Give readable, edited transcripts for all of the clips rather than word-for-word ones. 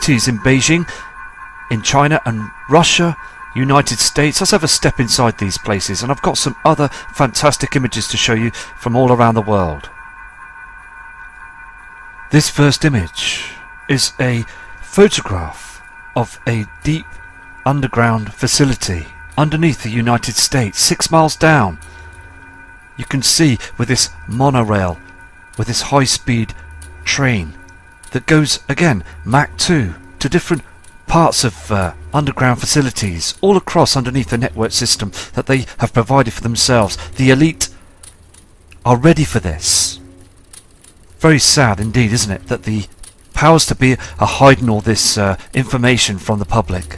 cities in Beijing, in China and Russia, United States. Let's have a step inside these places, and I've got some other fantastic images to show you from all around the world. This first image is a photograph of a deep underground facility underneath the United States, 6 miles down. You can see with this monorail, with this high-speed train that goes, again, Mach 2 to different parts of underground facilities all across underneath the network system that they have provided for themselves. The elite are ready for this. Very sad indeed, isn't it, that the powers to be are hiding all this information from the public.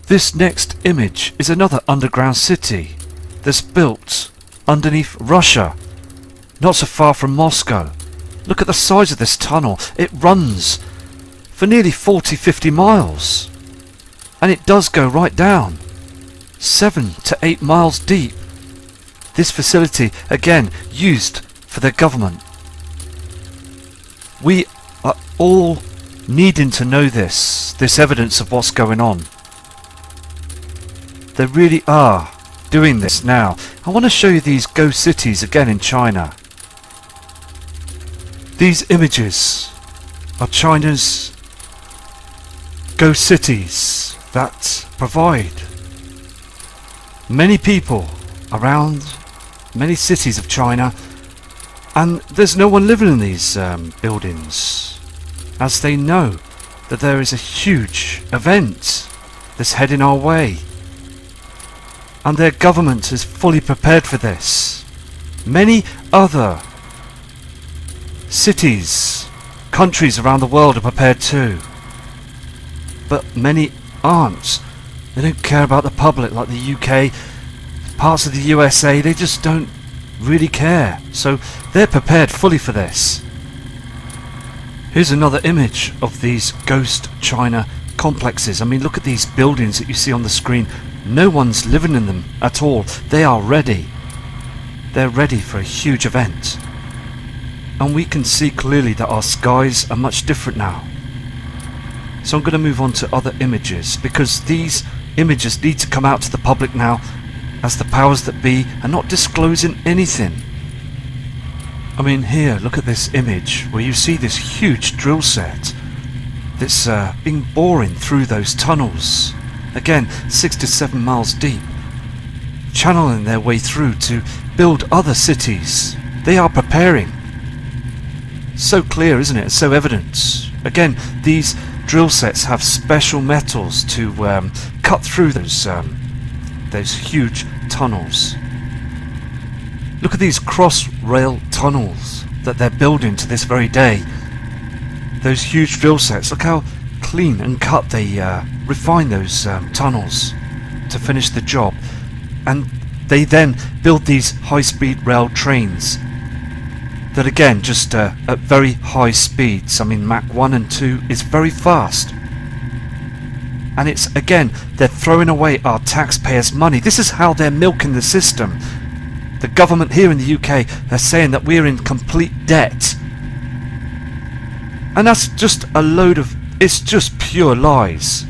This next image is another underground city that's built underneath Russia, not so far from Moscow. Look at the size of this tunnel. It runs for nearly 40-50 miles, and it does go right down 7 to 8 miles deep. This facility, again, used for the government. We are all needing to know this evidence of what's going on. They really are doing this now. I want to show you these ghost cities again in China. These images are China's ghost cities that provide many people around many cities of China, and there's no one living in these buildings, as they know that there is a huge event that's heading our way, and their government is fully prepared for this. Many other cities, countries around the world are prepared too, but many aren't. They don't care about the public, like the UK, parts of the USA. They just don't really care, so they're prepared fully for this. Here's another image of these ghost China complexes. I mean, look at these buildings that you see on the screen. No one's living in them at all. They are ready. They're ready for a huge event. And we can see clearly that our skies are much different now. So I'm going to move on to other images, because these images need to come out to the public now, as the powers that be are not disclosing anything. I mean, here, look at this image where you see this huge drill set that's being boring through those tunnels. Again, 6 to 7 miles deep, channeling their way through to build other cities. They are preparing. So clear, isn't it? So evident. Again, these drill sets have special metals to cut through those huge tunnels. Look at these cross-rail tunnels that they're building to this very day. Those huge drill sets, look how clean and cut they refine those tunnels to finish the job. And they then build these high-speed rail trains that, again, just at very high speeds. I mean, Mach 1 and 2 is very fast. And it's, again, they're throwing away our taxpayers' money. This is how they're milking the system. The government here in the UK are saying that we're in complete debt. And that's just a load of, it's just pure lies.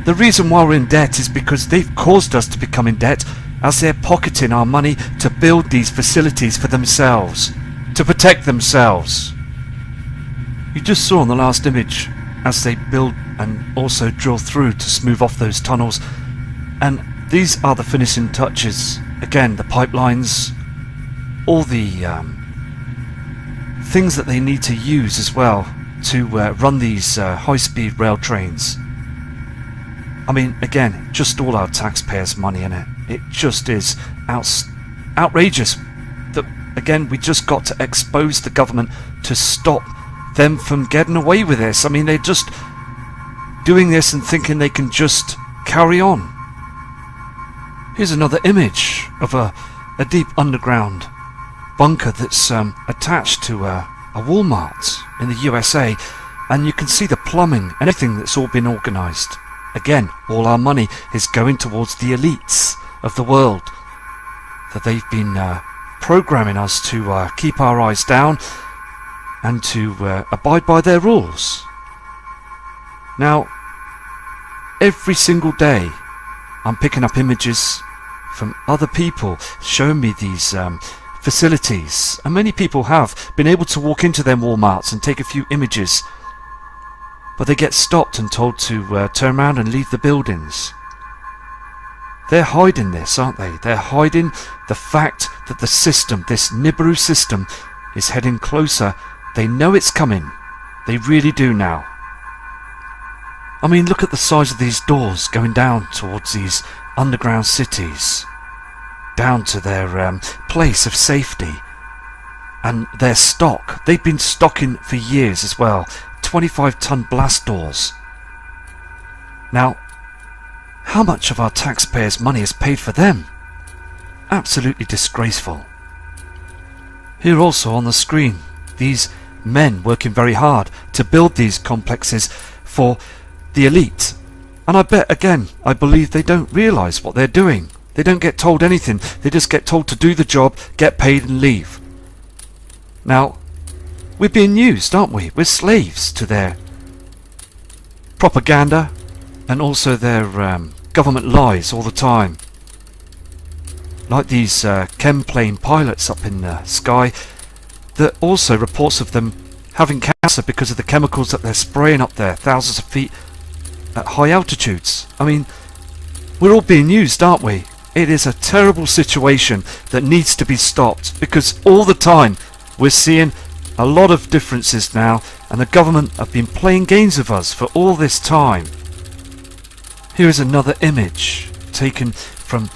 The reason why we're in debt is because they've caused us to become in debt, as they're pocketing our money to build these facilities for themselves, to protect themselves. You just saw on the last image as they build and also drill through to smooth off those tunnels, and these are the finishing touches. Again, the pipelines, all the things that they need to use as well to run these high-speed rail trains. I mean, again, just all our taxpayers' money in it. It just is outrageous that, again, we just got to expose the government to stop them from getting away with this. I mean, they're just doing this and thinking they can just carry on. Here's another image of a deep underground bunker that's attached to a Walmart in the USA, and you can see the plumbing and everything that's all been organised. Again, all our money is going towards the elites of the world that they've been programming us to keep our eyes down and to abide by their rules. Now, every single day I'm picking up images from other people showing me these facilities, and many people have been able to walk into their Walmarts and take a few images, but they get stopped and told to turn around and leave the buildings. They're hiding this, aren't they? They're hiding the fact that the system, this Nibiru system, is heading closer. They know it's coming. They really do now. I mean, look at the size of these doors going down towards these underground cities, down to their place of safety, and their stock. They've been stocking for years as well. 25-ton blast doors. Now, how much of our taxpayers' money is paid for them? Absolutely disgraceful. Here also on the screen, these men working very hard to build these complexes for the elite. And I bet, again, I believe they don't realise what they're doing. They don't get told anything. They just get told to do the job, get paid and leave. Now, we're being used, aren't we? We're slaves to their propaganda and also their government lies all the time. Like these chem plane pilots up in the sky, that also reports of them having cancer because of the chemicals that they're spraying up there, thousands of feet at high altitudes. I mean, we're all being used, aren't we? It is a terrible situation that needs to be stopped, because all the time we're seeing a lot of differences now, and the government have been playing games with us for all this time. Here is another image taken from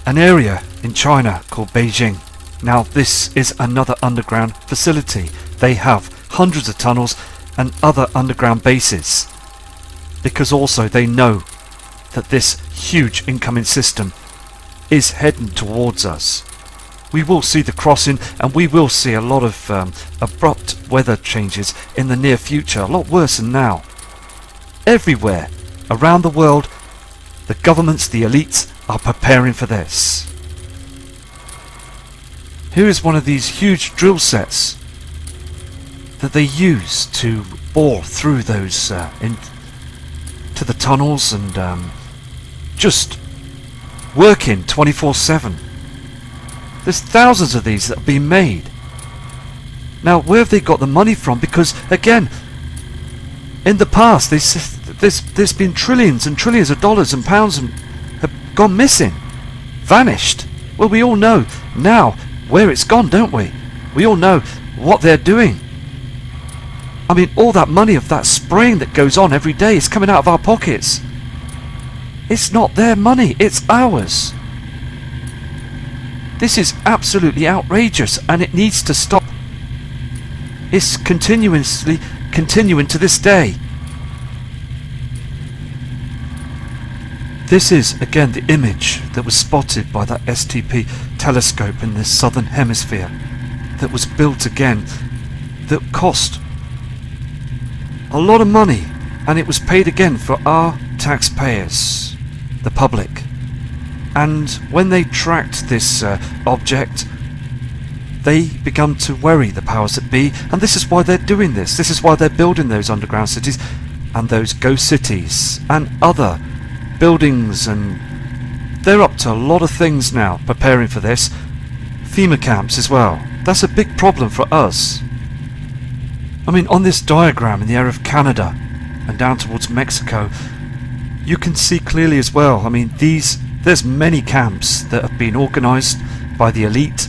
an area in China called Beijing. Now this is another underground facility. They have hundreds of tunnels and other underground bases, because also they know that this huge incoming system is heading towards us. We will see the crossing, and we will see a lot of abrupt weather changes in the near future, a lot worse than now. Everywhere around the world, the governments, the elites, are preparing for this. Here is one of these huge drill sets that they use to bore through those into the tunnels and just working 24/7. There's thousands of these that have been made. Now, where have they got the money from? Because, again, in the past, there's been trillions and trillions of dollars and pounds have gone missing, vanished. Well, we all know now where it's gone, don't we? We all know what they're doing. I mean, all that money of that spraying that goes on every day is coming out of our pockets. It's not their money, it's ours. This is absolutely outrageous, and it needs to stop. It's continuing to this day. This is, again, the image that was spotted by that STP telescope in the southern hemisphere, that was built again, that cost a lot of money, and it was paid again for our taxpayers, the public. And when they tracked this object, they began to worry the powers that be, and this is why they're doing this. This is why they're building those underground cities and those ghost cities and other buildings, and they're up to a lot of things now preparing for this. FEMA camps as well. That's a big problem for us. I mean, on this diagram in the area of Canada and down towards Mexico, you can see clearly as well. I mean, there's many camps that have been organised by the elite,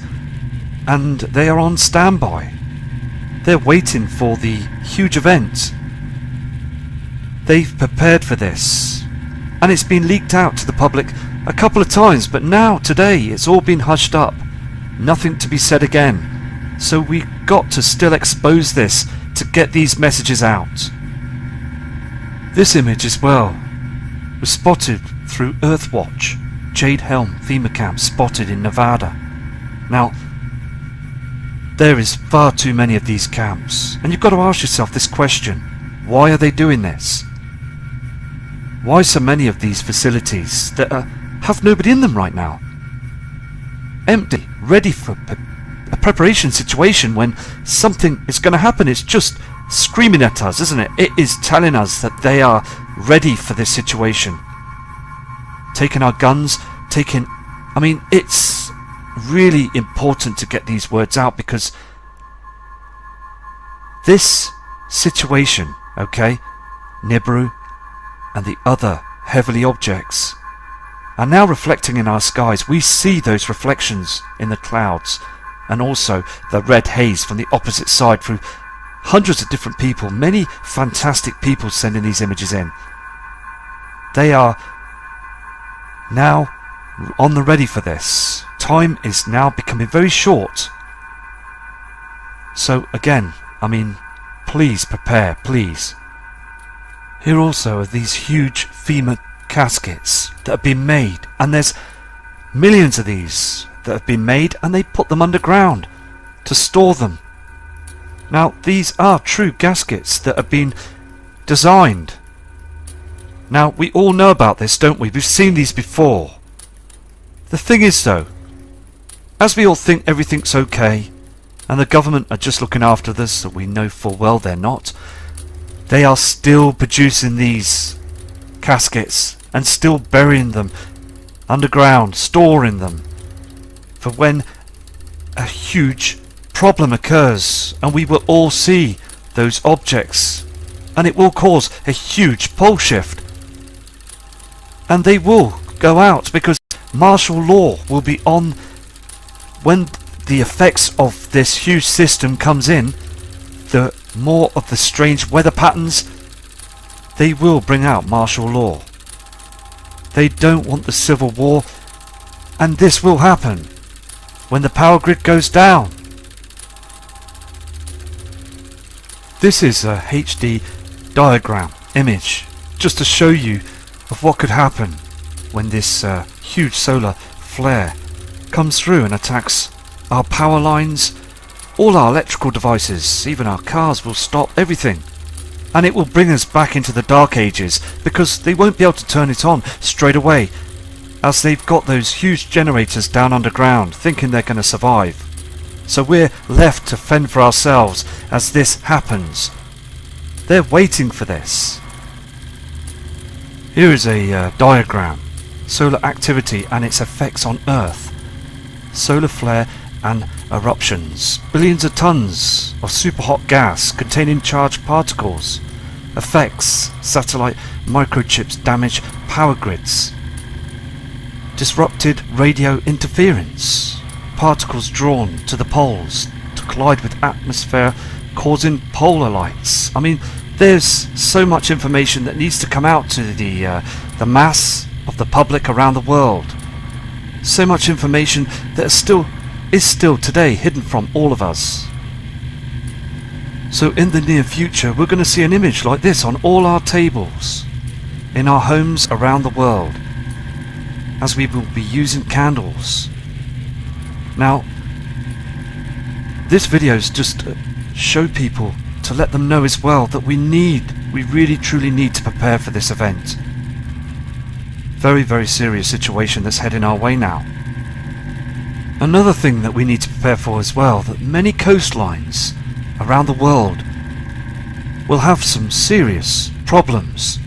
and they are on standby. They're waiting for the huge event. They've prepared for this, and it's been leaked out to the public a couple of times, but now, today, it's all been hushed up. Nothing to be said again. So we got to still expose this to get these messages out. This image as well was spotted through Earthwatch. Jade Helm FEMA camp spotted in Nevada. Now, there is far too many of these camps, and you've got to ask yourself this question: why are they doing this? Why so many of these facilities that have nobody in them right now? Empty, ready for a preparation situation when something is going to happen. It's just screaming at us, isn't it? It is telling us that they are ready for this situation. Taking our guns, it's really important to get these words out, because this situation, okay, Nibiru and the other heavenly objects are now reflecting in our skies. We see those reflections in the clouds, and also the red haze from the opposite side through hundreds of different people, many fantastic people sending these images in. They are now on the ready for this. Time is now becoming very short. So again, please prepare, please. Here also are these huge FEMA caskets that have been made, and there's millions of these that have been made, and they put them underground to store them. Now, these are true caskets that have been designed. Now, we all know about this, don't we? We've seen these before. The thing is, though, as we all think everything's okay, and the government are just looking after this, that we know full well they're not, they are still producing these caskets and still burying them underground, storing them for when a huge problem occurs, and we will all see those objects, and it will cause a huge pole shift, and they will go out, because martial law will be on when the effects of this huge system comes in. The more of the strange weather patterns, they will bring out martial law. They don't want the civil war, and this will happen when the power grid goes down. This is a HD diagram image just to show you of what could happen when this huge solar flare comes through and attacks our power lines, all our electrical devices, even our cars will stop, everything. And it will bring us back into the dark ages, because they won't be able to turn it on straight away, as they've got those huge generators down underground thinking they're going to survive. So we're left to fend for ourselves as this happens. They're waiting for this. Here is a diagram. Solar activity and its effects on Earth. Solar flare and eruptions. Billions of tons of superhot gas containing charged particles. Effects. Satellite microchips damage power grids. Disrupted radio interference. Particles drawn to the poles to collide with atmosphere, causing polar lights. There's so much information that needs to come out to the mass of the public around the world. So much information that is still today hidden from all of us. So in the near future, we're going to see an image like this on all our tables, in our homes around the world, as we will be using candles. Now, this video is just to show people, to let them know as well, that we really truly need to prepare for this event. Very, very serious situation that's heading our way now. Another thing that we need to prepare for as well, that many coastlines around the world will have some serious problems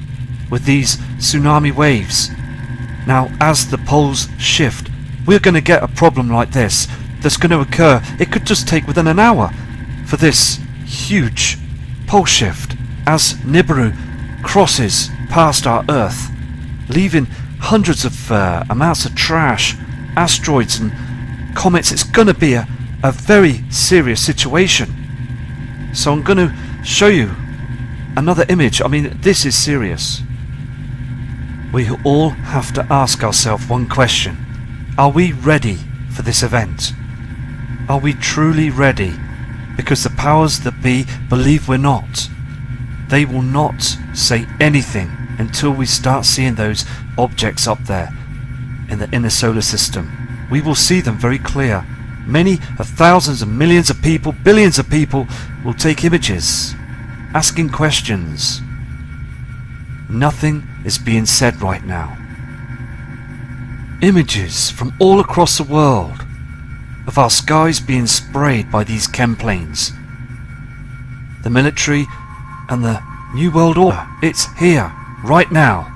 with these tsunami waves. Now, as the poles shift, we're going to get a problem like this that's going to occur. It could just take within an hour for this huge pole shift as Nibiru crosses past our Earth, leaving hundreds of amounts of trash, asteroids and comets. It's going to be a very serious situation. So I'm going to show you another image. This is serious. We all have to ask ourselves one question. Are we ready for this event? Are we truly ready? Because the powers that be believe we're not. They will not say anything until we start seeing those objects up there in the inner solar system. We will see them very clear. Many of thousands and millions of people, billions of people will take images, asking questions. Nothing is being said right now. Images from all across the world of our skies being sprayed by these chem planes. The military and the New World Order, it's here, right now.